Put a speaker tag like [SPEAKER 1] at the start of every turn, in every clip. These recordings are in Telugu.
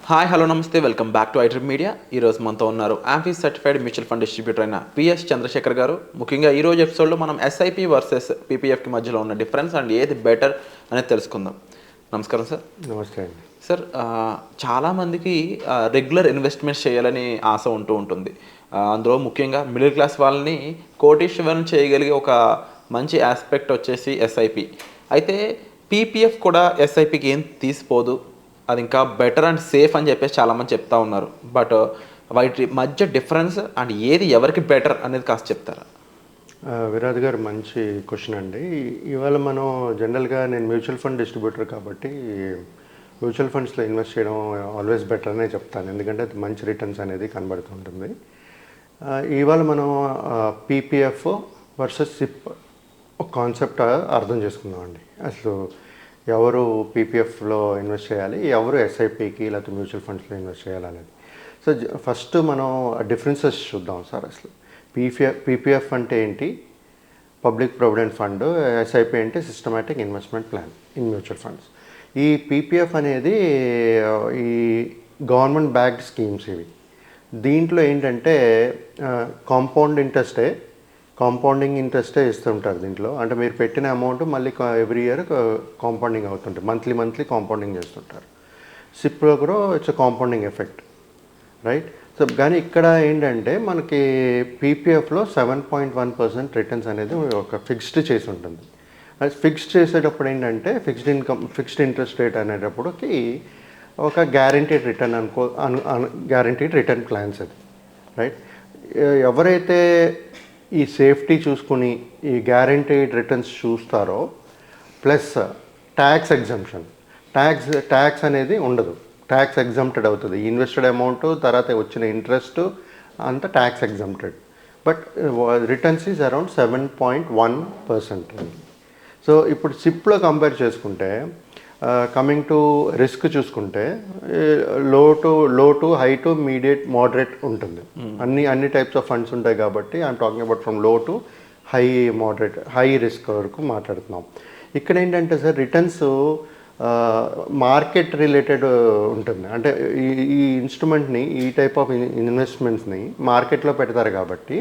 [SPEAKER 1] హాయ్ హలో నమస్తే, welcome back to iDream media. ఈరోజు మనతో ఉన్నారు ఆంఫీస్ సర్టిఫైడ్ మ్యూచువల్ ఫండ్ డిస్ట్రిబ్యూటర్ అయిన పిఎస్ చంద్రశేఖర్ గారు. ముఖ్యంగా ఈరోజు ఎపిసోడ్లో మనం ఎస్ఐపి వర్సెస్ పీపీఎఫ్కి మధ్యలో ఉన్న డిఫరెన్స్ అండ్ ఏది బెటర్ అనేది తెలుసుకుందాం. నమస్కారం సార్.
[SPEAKER 2] నమస్తే అండి.
[SPEAKER 1] సార్, చాలామందికి రెగ్యులర్ ఇన్వెస్ట్మెంట్స్ చేయాలని ఆశ ఉంటుంది. అందులో ముఖ్యంగా మిడిల్ క్లాస్ వాళ్ళని కోటీశ్వరులను చేయగలిగే ఒక మంచి ఆస్పెక్ట్ వచ్చేసి ఎస్ఐపి. అయితే పీపీఎఫ్ కూడా ఎస్ఐపికి ఏం తీసిపోదు, అది ఇంకా బెటర్ అండ్ సేఫ్ అని చెప్పేసి చాలామంది చెప్తా ఉన్నారు. బట్ వాటి మధ్య డిఫరెన్స్ అండ్ ఏది ఎవరికి బెటర్ అనేది కాస్త చెప్తారా?
[SPEAKER 2] విరాట్ గారు, మంచి క్వశ్చన్ అండి. ఇవాళ మనం జనరల్గా నేను మ్యూచువల్ ఫండ్ డిస్ట్రిబ్యూటర్ కాబట్టి మ్యూచువల్ ఫండ్స్లో ఇన్వెస్ట్ చేయడం ఆల్వేస్ బెటర్ అనే చెప్తాను, ఎందుకంటే అది మంచి రిటర్న్స్ అనేది కనబడుతుంటుంది. ఇవాళ మనం పీపీఎఫ్ వర్సెస్ సిప్ ఒక కాన్సెప్ట్ అర్థం చేసుకుందామండి. అసలు ఎవరు పీపీఎఫ్లో ఇన్వెస్ట్ చేయాలి, ఎవరు ఎస్ఐపికి లేకపోతే మ్యూచువల్ ఫండ్స్లో ఇన్వెస్ట్ చేయాలనేది. సో ఫస్ట్ మనం డిఫరెన్సెస్ చూద్దాం సార్. అసలు పీపీఎఫ్ అంటే ఏంటి, పబ్లిక్ ప్రొవిడెంట్ ఫండ్. ఎస్ఐపి అంటే systematic investment plan in mutual funds. ఈ పీపీఎఫ్ అనేది ఈ గవర్నమెంట్ బ్యాక్డ్ స్కీమ్స్ ఇవి. దీంట్లో ఏంటంటే కాంపౌండింగ్ ఇంట్రెస్టే ఇస్తుంటారు దీంట్లో. అంటే మీరు పెట్టిన అమౌంట్ మళ్ళీ ఎవ్రీ ఇయర్ కాంపౌండింగ్ అవుతుంటుంది, మంత్లీ కాంపౌండింగ్ చేస్తుంటారు. సిప్లో కూడా it's compounding effect, right? So కానీ ఇక్కడ ఏంటంటే మనకి పీపీఎఫ్లో 7.1% రిటర్న్స్ అనేది ఒక ఫిక్స్డ్ చేసి ఉంటుంది. అది ఫిక్స్డ్ చేసేటప్పుడు ఏంటంటే ఫిక్స్డ్ ఇంట్రెస్ట్ రేట్ అనేటప్పటికి ఒక గ్యారంటీడ్ రిటర్న్ ప్లాన్స్ అది, రైట్? ఎవరైతే ఈ సేఫ్టీ చూసుకుని ఈ గ్యారంటీడ్ రిటర్న్స్ చూస్తారో, ప్లస్ ట్యాక్స్ ఎగ్జంప్షన్, ట్యాక్స్ అనేది ఉండదు, ట్యాక్స్ ఎగ్జంప్టెడ్ అవుతుంది. ఇన్వెస్టెడ్ అమౌంట్ తర్వాత వచ్చిన ఇంట్రెస్ట్ అంతా tax exempted. But returns is around 7.1%. So ఇప్పుడు సిప్లో కంపేర్ చేసుకుంటే కమింగ్ టు రిస్క్ చూసుకుంటే లో to high to mediate moderate ఉంటుంది. అన్ని టైప్స్ ఆఫ్ ఫండ్స్ ఉంటాయి కాబట్టి ఐఎమ్ టాకింగ్ అబౌట్ ఫ్రమ్ లో టు హై రిస్క్ వరకు మాట్లాడుతున్నాం. ఇక్కడ ఏంటంటే సార్, రిటర్న్స్ మార్కెట్ రిలేటెడ్ ఉంటుంది. అంటే ఈ ఇన్స్ట్రుమెంట్ని, ఈ టైప్ ఆఫ్ ఇన్వెస్ట్మెంట్స్ని మార్కెట్లో పెడతారు కాబట్టి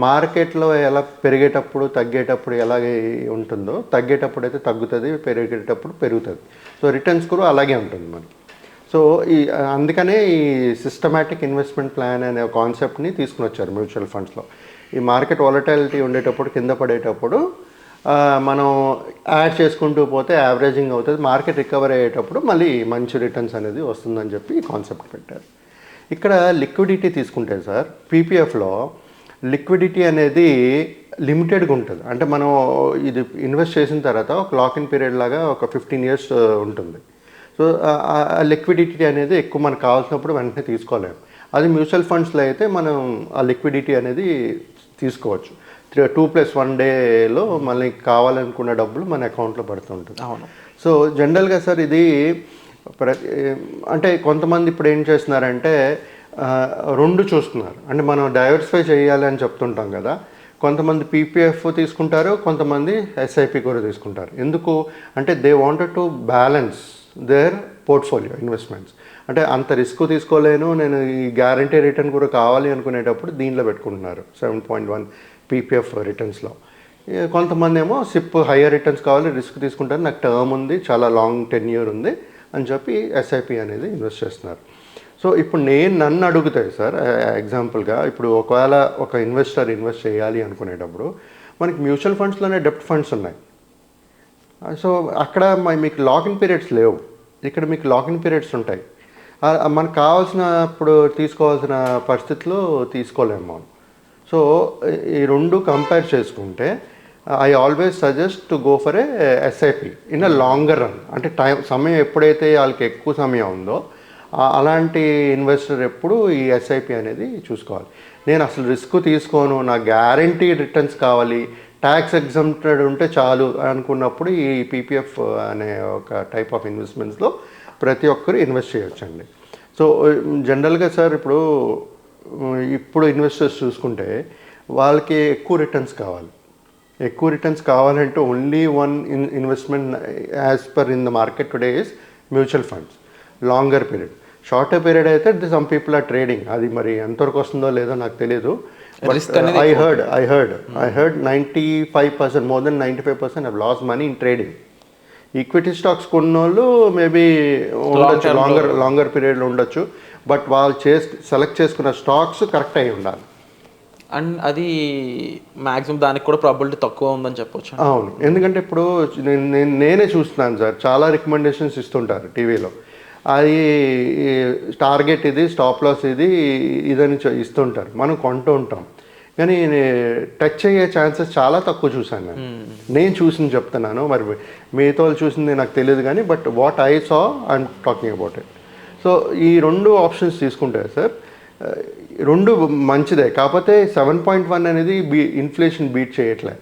[SPEAKER 2] మార్కెట్లో ఎలా పెరిగేటప్పుడు తగ్గేటప్పుడు ఎలాగే ఉంటుందో, తగ్గేటప్పుడు అయితే తగ్గుతుంది, పెరిగేటప్పుడు పెరుగుతుంది. సో రిటర్న్స్ కూడా అలాగే ఉంటుంది మనకి. సో అందుకనే ఈ సిస్టమాటిక్ ఇన్వెస్ట్మెంట్ ప్లాన్ అనే కాన్సెప్ట్ని తీసుకుని వచ్చారు మ్యూచువల్ ఫండ్స్లో. ఈ మార్కెట్ వాలటాలిటీ ఉండేటప్పుడు, కింద పడేటప్పుడు మనం యాడ్ చేసుకుంటూ పోతే యావరేజింగ్ అవుతుంది, మార్కెట్ రికవర్ అయ్యేటప్పుడు మళ్ళీ మంచి రిటర్న్స్ అనేది వస్తుందని చెప్పి ఈ కాన్సెప్ట్ పెట్టారు. ఇక్కడ లిక్విడిటీ తీసుకుంటే సార్, పీపీఎఫ్లో లిక్విడిటీ అనేది లిమిటెడ్గా ఉంటుంది. అంటే మనం ఇది ఇన్వెస్ట్ చేసిన తర్వాత ఒక లాకిన్ పీరియడ్ లాగా ఒక 15 years ఉంటుంది. సో ఆ లిక్విడిటీ అనేది ఎక్కువ మనకు కావాల్సినప్పుడు వెంటనే తీసుకోలేము. అది మ్యూచువల్ ఫండ్స్లో అయితే మనం ఆ లిక్విడిటీ అనేది తీసుకోవచ్చు. 2+1 డేలో మళ్ళీ కావాలనుకున్న డబ్బులు మన అకౌంట్లో పడుతుంటుంది.
[SPEAKER 1] అవును.
[SPEAKER 2] సో జనరల్గా సార్ ఇది అంటే కొంతమంది ఇప్పుడు ఏం చేస్తున్నారంటే రెండు చూస్తున్నారు. అంటే మనం డైవర్సిఫై చేయాలి అని చెప్తుంటాం కదా, కొంతమంది పీపీఎఫ్ తీసుకుంటారు, కొంతమంది ఎస్ఐపి కూడా తీసుకుంటారు. ఎందుకు అంటే they wanted to balance there portfolio investments. అంటే అంత రిస్క్ తీసుకోలేను, నేను ఈ గ్యారంటీ రిటర్న్ కూడా కావాలి అనుకునేటప్పుడు దీనిలో పెట్టుకుంటున్నారు 7.1 పీపీఎఫ్ రిటర్న్స్లో. కొంతమంది ఏమో సిప్ హయ్యర్ రిటర్న్స్ కావాలి, రిస్క్ తీసుకుంటారు, నాకు టర్మ్ ఉంది, చాలా లాంగ్ టెన్యూర్ ఉంది అని చెప్పి ఎస్ఐపి అనేది ఇన్వెస్ట్ చేస్తున్నారు. సో ఇప్పుడు నన్ను అడుగుతాయి సార్, ఎగ్జాంపుల్గా ఇప్పుడు ఒకవేళ ఒక ఇన్వెస్టర్ ఇన్వెస్ట్ చేయాలి అనుకునేటప్పుడు మనకి మ్యూచువల్ ఫండ్స్లోనే డెప్ట్ ఫండ్స్ ఉన్నాయి. సో అక్కడ మీకు లాకిన్ పీరియడ్స్ లేవు, ఇక్కడ మీకు లాకిన్ పీరియడ్స్ ఉంటాయి. మనకు కావాల్సినప్పుడు తీసుకోవాల్సిన పరిస్థితుల్లో తీసుకోలేము మనం. సో ఈ రెండు కంపేర్ చేసుకుంటే I always suggest to go for a SIP in a longer run. అంటే సమయం ఎప్పుడైతే వాళ్ళకి ఎక్కువ సమయం ఉందో అలాంటి ఇన్వెస్టర్ ఎప్పుడు ఈ ఎస్ఐపి అనేది చూసుకోవాలి. నేను అసలు రిస్క్ తీసుకోను, నా గ్యారంటీ రిటర్న్స్ కావాలి, ట్యాక్స్ ఎగ్జంప్టెడ్ ఉంటే చాలు అనుకున్నప్పుడు ఈ పీపీఎఫ్ అనే ఒక టైప్ ఆఫ్ ఇన్వెస్ట్మెంట్స్లో ప్రతి ఒక్కరు ఇన్వెస్ట్ చేయొచ్చండి. సో జనరల్గా సార్ ఇప్పుడు ఇన్వెస్టర్స్ చూసుకుంటే వాళ్ళకి ఎక్కువ రిటర్న్స్ కావాలి. ఎక్కువ రిటర్న్స్ కావాలంటే only one investment as per in the market today is mutual funds, longer period. Shorter period అయితే సమ్ పీపుల్ ఆర్ ట్రేడింగ్, అది మరి ఎంతవరకు వస్తుందో లేదో నాకు తెలియదు. I heard 95%, more than 95% have lost money in trading. Equity stocks కొన్న వాళ్ళు మేబీ ఉండొచ్చు, లాంగర్ పీరియడ్లో ఉండొచ్చు, బట్ వాళ్ళు సెలెక్ట్ చేసుకున్న స్టాక్స్ కరెక్ట్ అయి ఉండాలి.
[SPEAKER 1] అండ్ అది మ్యాక్సిమం దానికి కూడా ప్రాబిలిటీ తక్కువ ఉందని చెప్పొచ్చు.
[SPEAKER 2] అవును, ఎందుకంటే ఇప్పుడు నేనే చూస్తున్నాను సార్, చాలా రికమెండేషన్స్ ఇస్తుంటారు టీవీలో, అది టార్గెట్ ఇది, స్టాప్ లాస్ ఇది, ఇదని ఇస్తుంటారు, మనం కొంటూ ఉంటాం, కానీ టచ్ అయ్యే ఛాన్సెస్ చాలా తక్కువ చూశాను నేను చూసింది చెప్తున్నాను, మరి మిగతా వాళ్ళు చూసింది నాకు తెలియదు కానీ, but what I saw I'm talking about it. So ఈ రెండు ఆప్షన్స్ తీసుకుంటే సార్, రెండు మంచిదే, కాకపోతే 7.1 అనేది ఇన్ఫ్లేషన్ బీట్ చేయట్లే.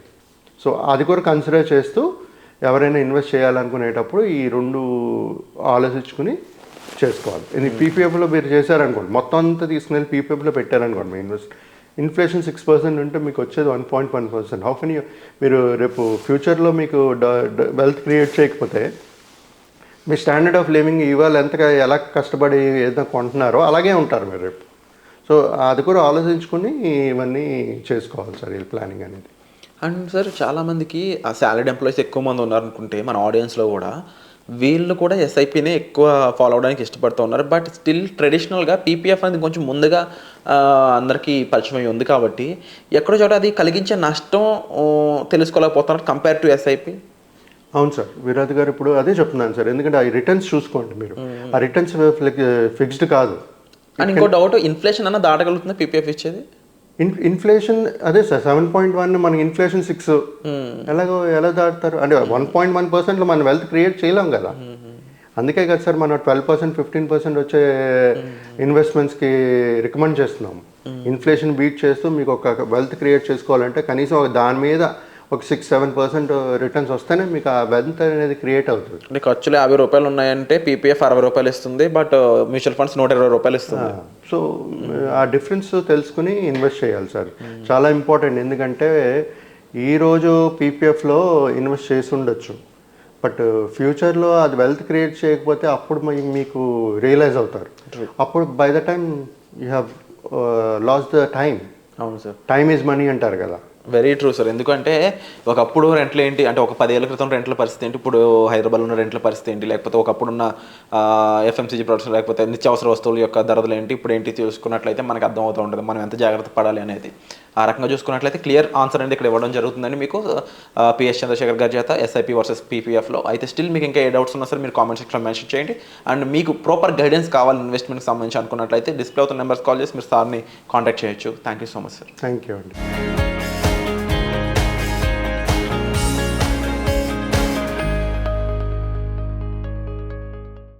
[SPEAKER 2] సో అది కూడా కన్సిడర్ చేస్తూ ఎవరైనా ఇన్వెస్ట్ చేయాలనుకునేటప్పుడు ఈ రెండు ఆలోచించుకుని చేసుకోవాలి. ఇది పీపీఎఫ్లో మీరు చేశారనుకోండి, మొత్తం అంతా తీసుకుని పీపీఎఫ్లో పెట్టారనుకోండి, మీ ఇన్ఫ్లేషన్ 6% ఉంటే మీకు వచ్చేది 1.1%. హౌ కెన్ యూ, మీరు రేపు ఫ్యూచర్లో మీకు వెల్త్ క్రియేట్ చేయకపోతే మీ స్టాండర్డ్ ఆఫ్ లివింగ్ ఇవాళ ఎలా కష్టపడి ఏదైనా కొంటున్నారో అలాగే ఉంటారు మీరు రేపు. సో అది కూడా ఆలోచించుకుని ఇవన్నీ చేసుకోవాలి సార్, ఈ ప్లానింగ్ అనేది.
[SPEAKER 1] అండ్ సార్ చాలామందికి ఆ సాలరీడ్ ఎంప్లాయీస్ ఎక్కువ మంది ఉన్నారనుకుంటే మన ఆడియన్స్లో కూడా, వీళ్ళు కూడా ఎస్ఐపినే ఎక్కువ ఫాలో అవడానికి ఇష్టపడుతూ ఉన్నారు. బట్ స్టిల్ ట్రెడిషనల్గా పీపీఎఫ్ అనేది కొంచెం ముందుగా అందరికీ పరిచయం ఉంది కాబట్టి ఎక్కడో చోట అది కలిగించే నష్టం తెలుసుకోలేకపోతున్నారు కంపేర్ టు ఎస్ఐపి.
[SPEAKER 2] అవును సార్, విరాట్ గారు ఇప్పుడు అదే చెప్తున్నాను సార్, ఎందుకంటే ఆ రిటర్న్స్ చూసుకోండి మీరు, ఆ రిటర్న్స్ ఫిక్స్డ్ కాదు.
[SPEAKER 1] అండ్ ఇంకో డౌట్, ఇన్ఫ్లేషన్ అన్న దాటగలుగుతుంది పీపీఎఫ్ ఇచ్చేది?
[SPEAKER 2] ఇన్ఫ్లేషన్ అదే సార్ 7.1, మనకి ఇన్ఫ్లేషన్ 6, ఎలా దాటుతారు అంటే 1.1%లో మనం వెల్త్ క్రియేట్ చేయలేం కదా. అందుకే కదా సార్ మనం 12%, 15% వచ్చే ఇన్వెస్ట్మెంట్స్కి రికమెండ్ చేస్తున్నాం. ఇన్ఫ్లేషన్ బీట్ చేస్తూ మీకు ఒక వెల్త్ క్రియేట్ చేసుకోవాలంటే కనీసం దాని మీద ఒక 6-7% రిటర్న్స్ వస్తేనే మీకు ఆ వెల్త్ అనేది క్రియేట్ అవుతుంది.
[SPEAKER 1] అంటే ఖర్చులు 50 రూపాయలు ఉన్నాయంటే పీపీఎఫ్ 60 రూపాయలు ఇస్తుంది, బట్ మ్యూచువల్ ఫండ్స్ 120 రూపాయలు ఇస్తుంది.
[SPEAKER 2] సో ఆ డిఫరెన్స్ తెలుసుకుని ఇన్వెస్ట్ చేయాలి సార్, చాలా ఇంపార్టెంట్. ఎందుకంటే ఈరోజు పీపీఎఫ్లో ఇన్వెస్ట్ చేసి ఉండొచ్చు, బట్ ఫ్యూచర్లో అది వెల్త్ క్రియేట్ చేయకపోతే అప్పుడు మీకు రియలైజ్ అవుతారు, అప్పుడు by the time you have lost the time.
[SPEAKER 1] అవును సార్,
[SPEAKER 2] టైమ్ ఈజ్ మనీ అంటారు కదా.
[SPEAKER 1] Very true sir. ఎందుకంటే ఒకప్పుడు రెంట్లు ఏంటి అంటే, ఒక 10 ఏళ్ల క్రితం రెంట్ల పరిస్థితి ఏంటి, ఇప్పుడు హైదరాబాద్లో ఉన్న రెంట్ల పరిస్థితి ఏంటి, లేకపోతే ఒకప్పుడున్న ఎఫ్ఎంసీజీ ప్రొడక్ట్స్ లేకపోతే నిత్యావసర వస్తువుల యొక్క ధరలు ఏంటి, ఇప్పుడు ఏంటి చూసుకున్నట్లయితే మనకు అర్థమవుతూ ఉంటుంది మనం ఎంత జాగ్రత్త పడాలి అనేది. ఆ రకంగా చూసుకున్నట్లయితే క్లియర్ ఆన్సర్ అనేది ఇక్కడ ఇవ్వడం జరుగుతుందని మీకు పిఎస్ చంద్రశేఖర్ గారి చేత ఎస్ఐపి వర్సెస్ పీపీఎఫ్లో. అయితే స్టిల్ మీకు ఇంకా ఏ డౌట్స్ ఉన్నా సరే మీరు కామెంట్ సెక్షన్లో మెన్షన్ చేయండి. అండ్ మీకు ప్రాపర్ గైడెన్స్ కావాలి ఇన్వెస్ట్మెంట్కి సంబంధించి అనుకున్నట్లయితే డిస్ప్లే అవుతున్న నెంబర్స్ కాల్ చేసి మీరు సార్ని కాంటాక్ట్ చేయొచ్చు. Thank you so much sir.
[SPEAKER 2] Thank you అండి.